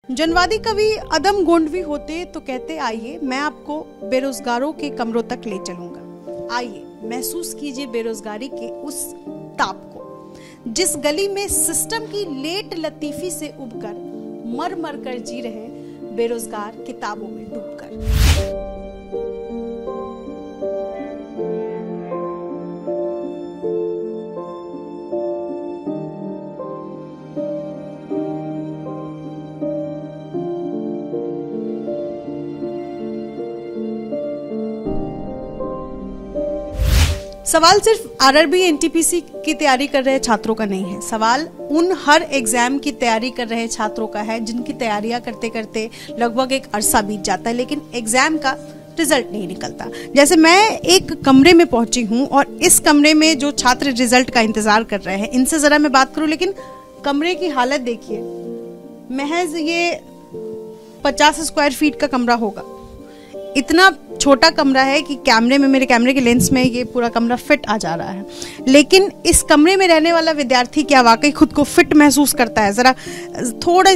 जनवादी कवि अदम गोंडवी होते तो कहते आइए मैं आपको बेरोजगारों के कमरों तक ले चलूंगा। आइए महसूस कीजिए बेरोजगारी के उस ताप को, जिस गली में सिस्टम की लेट लतीफी से उबकर मर मर कर जी रहे बेरोजगार किताबों में डूबकर। सवाल सिर्फ आरआरबी एनटीपीसी की तैयारी कर रहे छात्रों का नहीं है, सवाल उन हर एग्जाम की तैयारी कर रहे छात्रों का है जिनकी तैयारियां करते करते लगभग एक अरसा बीत जाता है लेकिन एग्जाम का रिजल्ट नहीं निकलता। जैसे मैं एक कमरे में पहुंची हूं और इस कमरे में जो छात्र रिजल्ट का इंतजार कर रहे हैं इनसे जरा मैं बात करूं, लेकिन कमरे की हालत देखिए, महज ये 50 स्क्वायर फीट का कमरा होगा। इतना छोटा कमरा है कि कैमरे में, मेरे कैमरे के लेंस में ये पूरा कमरा फिट आ जा रहा है, लेकिन इस कमरे में रहने वाला विद्यार्थी क्या वाकई खुद को फिट महसूस करता है? जरा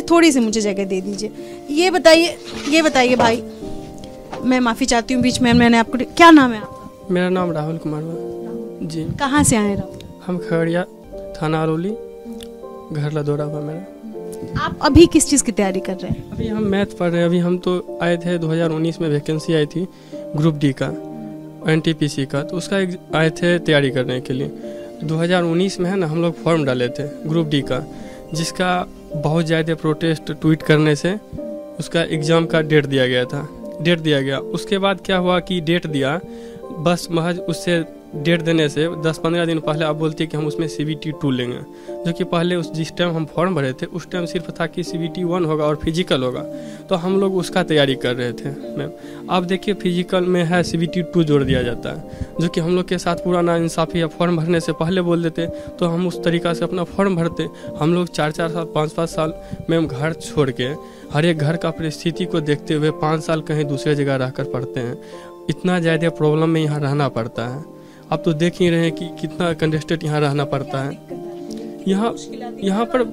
थोड़ी सी मुझे जगह दे दीजिए। ये बताइए भाई, मैं माफी चाहती हूँ बीच में मैंने आपको, क्या नाम है आपका? मेरा नाम राहुल कुमार है जी। कहाँ से आए राहुल? हम खगड़िया, थाना अरौली, घर लदौरा हुआ मेरा। आप अभी किस चीज़ की तैयारी कर रहे हैं? अभी हम मैथ पढ़ रहे हैं। अभी हम तो आए थे 2019 में वैकेंसी आई थी ग्रुप डी का, एनटीपीसी का, तो उसका आए थे तैयारी करने के लिए। 2019 में है ना, हम लोग फॉर्म डाले थे ग्रुप डी का, जिसका बहुत ज़्यादा प्रोटेस्ट ट्वीट करने से उसका एग्ज़ाम का डेट दिया गया। उसके बाद क्या हुआ कि डेट दिया, बस महज उससे डेट देने से 10-15 दिन पहले आप बोलती है कि हम उसमें CBT 2 लेंगे, जो कि पहले जिस टाइम हम फॉर्म भरे थे उस टाइम सिर्फ था कि CBT 1 होगा और फिजिकल होगा, तो हम लोग उसका तैयारी कर रहे थे मैम। अब देखिए फिजिकल में है CBT 2 जोड़ दिया जाता है, जो कि हम लोग के साथ पूरा नाइंसाफ़ी है। फॉर्म भरने से पहले बोल देते तो हम उस तरीक़ा से अपना फॉर्म भरते। हम लोग 4-4 साल 5-5 साल मैम घर छोड़ के, हर एक घर का परिस्थिति को देखते हुए 5 साल कहीं दूसरे जगह रहकर पढ़ते हैं। इतना ज़्यादा प्रॉब्लम में यहाँ रहना पड़ता है। आप तो देख ही रहे हैं कि कितना कंजेस्टेड यहाँ रहना पड़ता है। यहाँ पर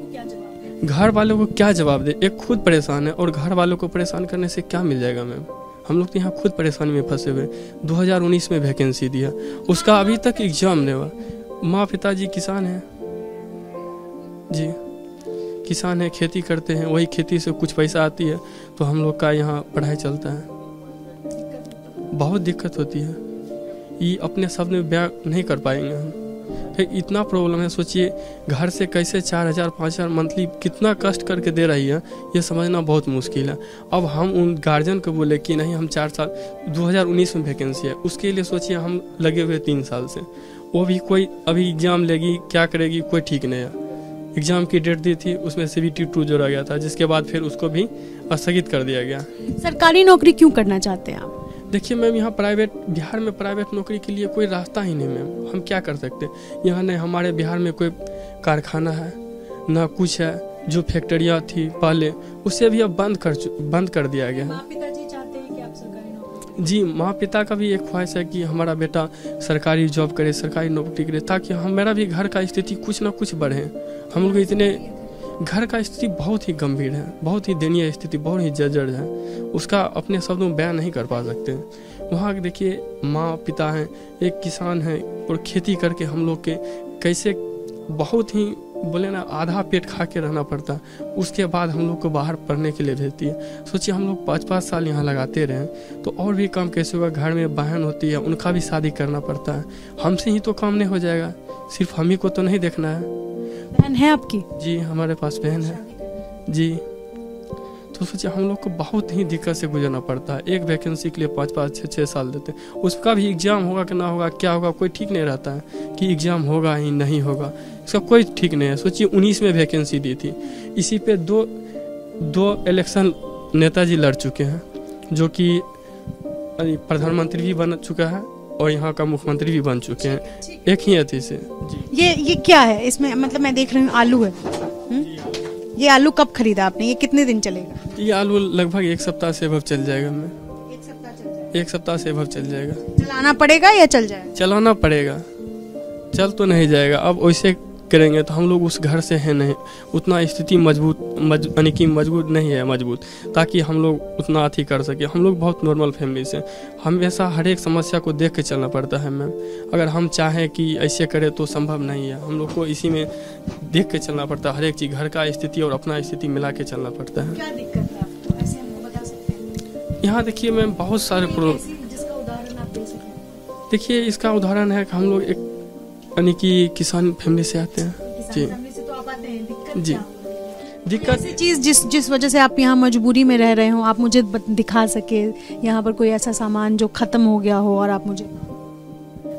घर वालों को क्या जवाब दे? एक खुद परेशान है और घर वालों को परेशान करने से क्या मिल जाएगा मैम? हम लोग तो यहाँ खुद परेशानी में फंसे हुए। 2019 में वैकेंसी दिया, उसका अभी तक एग्जाम नहीं हुआ। माँ पिताजी किसान हैं जी, किसान है, खेती करते हैं, वही खेती से कुछ पैसा आती है तो हम लोग का यहाँ पढ़ाई चलता है। बहुत दिक्कत होती है, ये अपने शब्द में बयां नहीं कर पाएंगे हम। इतना प्रॉब्लम है, सोचिए घर से कैसे 4,000-5,000 मंथली कितना कष्ट करके दे रही है, ये समझना बहुत मुश्किल है। अब हम उन गार्जियन को बोले कि नहीं हम 4 साल, 2019 में वैकेंसी है, उसके लिए सोचिए हम लगे हुए 3 साल से। वो भी कोई अभी एग्ज़ाम लेगी, क्या करेगी, कोई ठीक नहीं है। एग्ज़ाम की डेट दी थी, उसमें CBT 2 जोड़ा गया था, जिसके बाद फिर उसको भी स्थगित कर दिया गया। सरकारी नौकरी क्यों करना चाहते हैं आप? देखिए मैम, यहाँ बिहार में प्राइवेट नौकरी के लिए कोई रास्ता ही नहीं मैम। हम क्या कर सकते हैं? यहाँ नहीं, हमारे बिहार में कोई कारखाना है ना कुछ है। जो फैक्ट्रियाँ थी पहले, उसे भी अब बंद कर दिया गया है। माँ पिताजी चाहते हैं कि आप सरकारी नौकरी? जी, माँ पिता का भी एक ख्वाहिश है कि हमारा बेटा सरकारी जॉब करे, सरकारी नौकरी करे, ताकि हमारा भी घर का स्थिति कुछ ना कुछ बढ़े। हम लोग इतने घर का स्थिति बहुत ही गंभीर है, बहुत ही दयनीय स्थिति, बहुत ही जर्जर है, उसका अपने शब्दों में बयान नहीं कर पा सकते। वहाँ देखिए माँ पिता हैं, एक किसान है और खेती करके हम लोग के कैसे बहुत ही बोले ना आधा पेट खा के रहना पड़ता है। उसके बाद हम लोग को बाहर पढ़ने के लिए भेजती है। सोचिए हम लोग 5-5 साल यहाँ लगाते रहे तो और भी काम कैसे होगा? घर में बहन होती है, उनका भी शादी करना पड़ता है। हमसे ही तो काम नहीं हो जाएगा, सिर्फ हम ही को तो नहीं देखना है। बहन है आपकी? जी, हमारे पास बहन है जी। तो सोचिए हम लोग को बहुत ही दिक्कत से गुजरना पड़ता है। एक वैकेंसी के लिए 5-5, 6-6 साल देते हैं। उसका भी एग्ज़ाम होगा कि ना होगा, क्या होगा, कोई ठीक नहीं रहता है कि एग्ज़ाम होगा ही नहीं होगा, इसका कोई ठीक नहीं है। सोचिए 19 में वैकेंसी दी थी, इसी पे दो इलेक्शन नेताजी लड़ चुके हैं, जो कि प्रधानमंत्री भी बन चुका है और यहाँ का मुख्यमंत्री भी बन चुके हैं, एक ही अथी से जी। ये क्या है इसमें? मतलब मैं देख रही हूँ आलू है। ये आलू कब खरीदा आपने? ये कितने दिन चलेगा? ये आलू लगभग 1 सप्ताह से अब चल जाएगा। मैं 1 सप्ताह से अब चल जाएगा। चलाना पड़ेगा या चल जाएगा? चलाना पड़ेगा, चल तो नहीं जाएगा। अब वैसे करेंगे तो हम लोग उस घर से हैं नहीं, उतना स्थिति यानी कि मजबूत नहीं है मजबूत, ताकि हम लोग उतना अथी कर सके। हम लोग बहुत नॉर्मल फैमिली से, हमेशा हर एक समस्या को देख के चलना पड़ता है मैम। अगर हम चाहें कि ऐसे करें तो संभव नहीं है, हम लोग को इसी में देख के चलना पड़ता है। हर एक चीज़, घर का स्थिति और अपना स्थिति मिला के चलना पड़ता है। क्या दिक्कत है आपको, ऐसे हम बता सकते हैं? यहाँ देखिए मैम बहुत सारे प्रॉब्लम, जिसका उदाहरण आप दे सकें। देखिए इसका उदाहरण है कि हम लोग एक यानी कि किसान फैमिली से आते हैं जी। से तो आप आते हैं, दिक्कत जी, क्या हो रही है? दिक्कत ऐसी चीज़ जिस वजह से आप यहाँ मजबूरी में रह रहे हो, आप मुझे दिखा सके यहाँ पर कोई ऐसा सामान जो ख़त्म हो गया हो और आप मुझे।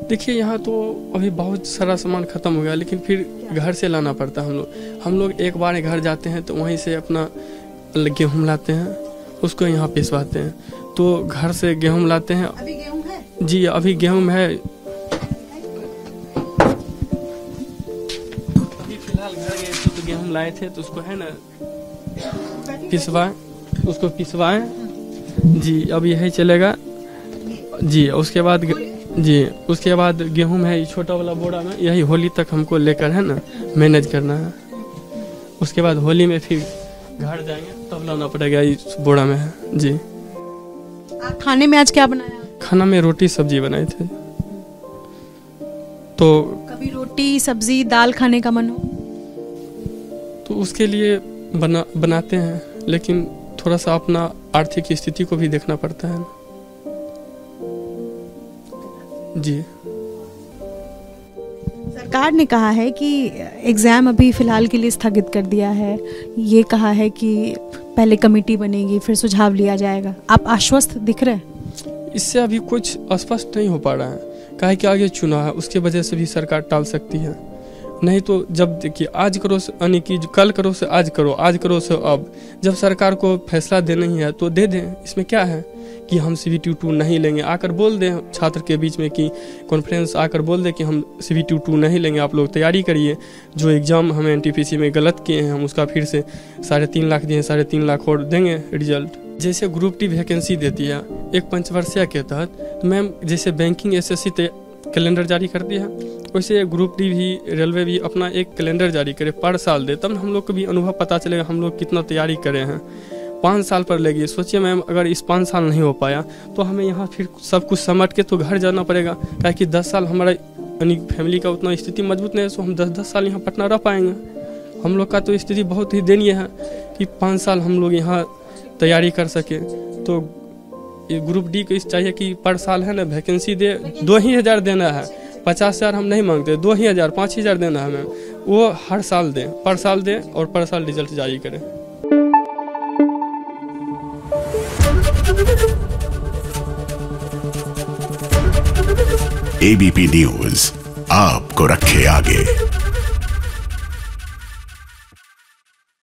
देखिए यहाँ तो अभी बहुत सारा सामान ख़त्म हो गया, लेकिन फिर घर से लाना पड़ता है। हम लोग एक बार घर जाते हैं तो वहीं से अपना गेहूँ लाते हैं, उसको यहाँ पिसवाते हैं। तो घर से गेहूँ लाते हैं। अभी गेहूँ है? जी अभी गेहूँ है। फिलहाल घर गए थे तो गेहूँ लाए थे, तो उसको है ना उसको पिसवाएं जी। अब यही चलेगा जी। उसके बाद गेहूँ है छोटा वाला बोरा में, यही होली तक हमको लेकर है ना मैनेज करना है। उसके बाद होली में फिर घर जाएंगे तब लाना पड़ेगा इस बोरा में है जी। खाने में आज क्या बनाया? खाना में रोटी सब्जी बनाए थे। तो कभी रोटी सब्जी दाल खाने का मन हो तो उसके लिए बनाते हैं, लेकिन थोड़ा सा अपना आर्थिक स्थिति को भी देखना पड़ता है जी। सरकार ने कहा है कि एग्ज़ाम अभी फ़िलहाल के लिए स्थगित कर दिया है। ये कहा है कि पहले कमेटी बनेगी, फिर सुझाव लिया जाएगा। आप आश्वस्त दिख रहे हैं? इससे अभी कुछ स्पष्ट नहीं हो पा रहा है, काहे कि आगे चुनाव है, उसके वजह से भी सरकार टाल सकती है। नहीं तो जब देखिए आज करो यानी कि कल करो से आज करो, आज करो से अब, जब सरकार को फैसला देना ही है तो दे दें। इसमें क्या है कि हम CBT 2 नहीं लेंगे, आकर बोल दें छात्र के बीच में कि कॉन्फ्रेंस आकर बोल दें कि हम CBT 2 नहीं लेंगे, आप लोग तैयारी करिए। जो एग्ज़ाम हमें NTPC में गलत किए हैं हम उसका फिर से 3.5 लाख दिए, 3.5 लाख और देंगे रिजल्ट। जैसे ग्रुप डी वैकेंसी देती है एक पंचवर्षीय के तहत, तो मैम जैसे बैंकिंग SSC कैलेंडर जारी कर दिया है, वैसे ग्रुप डी भी, रेलवे भी अपना एक कैलेंडर जारी करे, पर साल दे, तब हम लोग को भी अनुभव पता चलेगा हम लोग कितना तैयारी करे हैं। 5 साल पर लेगी, सोचिए मैम अगर इस 5 साल नहीं हो पाया तो हमें यहाँ फिर सब कुछ समेट के तो घर जाना पड़ेगा, ताकि 10 साल हमारा यानी फैमिली का उतना स्थिति मजबूत नहीं है, तो हम 10 साल यहाँ पटना रह पाएंगे। हम लोग का तो स्थिति बहुत ही दयनीय है कि 5 साल हम लोग यहाँ तैयारी कर सके। तो ये ग्रुप डी को इस चाहिए कि पर साल है ना वैकेंसी दे, 2,000 देना है, 50,000 हम नहीं मांगते, 2,000 5,000 देना है हमें, वो हर साल दें, पर साल दें और पर साल रिजल्ट जारी करें। ABP न्यूज़ आपको रखे आगे।